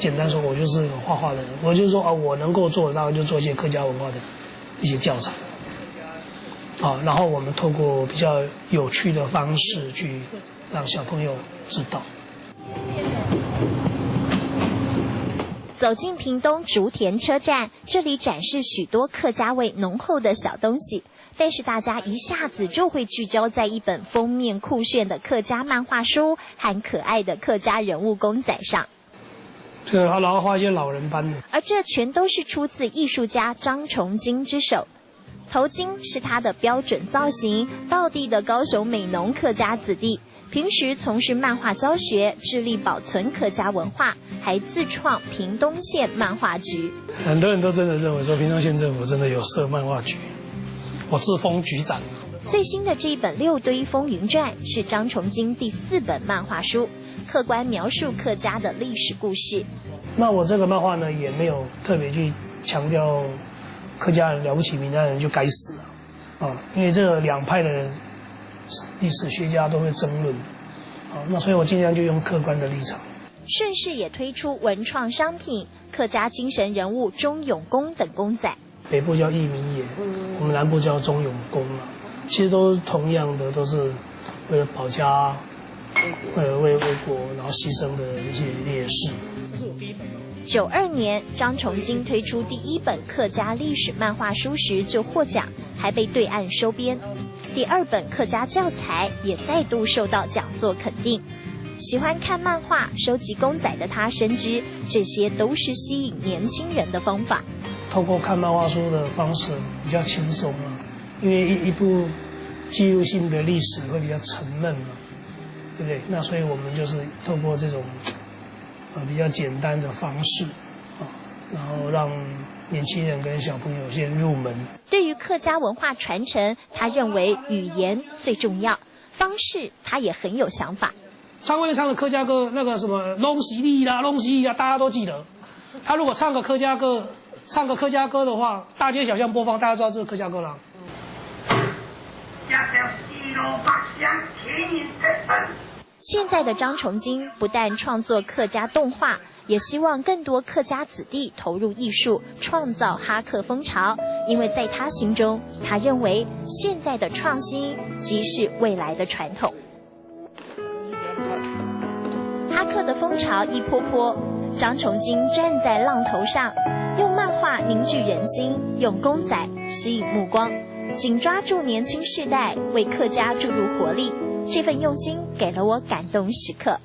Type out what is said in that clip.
简单说，我就是画画的人，我就是说我能够做的大概就做一些客家文化的一些教材。然后我们透过比较有趣的方式去让小朋友知道。走进屏东竹田车站，这里展示许多客家味浓厚的小东西，但是大家一下子就会聚焦在一本封面酷炫的客家漫画书和可爱的客家人物公仔上。对，然后画一些老人斑的，而这全都是出自艺术家张崇金之手。头巾是他的标准造型，道地的高雄美浓客家子弟，平时从事漫画教学，致力保存客家文化，还自创屏东县漫画局。很多人都真的认为说，屏东县政府真的有设漫画局，我自封局长。最新的这一本《六堆风云传》是张崇金第4本漫画书，客观描述客家的历史故事。那我这个漫画呢，也没有特别去强调客家人了不起，闽南人就该死因为这两派的历史学家都会争论那所以我尽量就用客观的立场。顺势也推出文创商品，客家精神人物钟永公等公仔。北部叫义民爷，我们南部叫钟永公其实都是同样的，都是为了保家，为国，然后牺牲的一些烈士。92年，张崇金推出第1本客家历史漫画书时就获奖，还被对岸收编。第2本客家教材也再度受到讲座肯定。喜欢看漫画、收集公仔的他深知，这些都是吸引年轻人的方法。透过看漫画书的方式比较轻松因为一部记录性的历史会比较沉闷对不对？那所以我们就是透过这种比较简单的方式然后让年轻人跟小朋友先入门。对于客家文化传承，他认为语言最重要，方式他也很有想法。张惠妹唱的客家歌，那个什么拢是你啦，拢是你啦，大家都记得。他如果唱个客家歌的话，大街小巷播放，大家知道这是客家歌了。现在的张崇金不但创作客家动画，也希望更多客家子弟投入艺术，创造哈客风潮。因为在他心中，他认为现在的创新即是未来的传统。哈客的风潮一波波，张崇金站在浪头上，用漫画凝聚人心，用公仔吸引目光，紧抓住年轻世代，为客家注入活力。这份用心给了我感动时刻。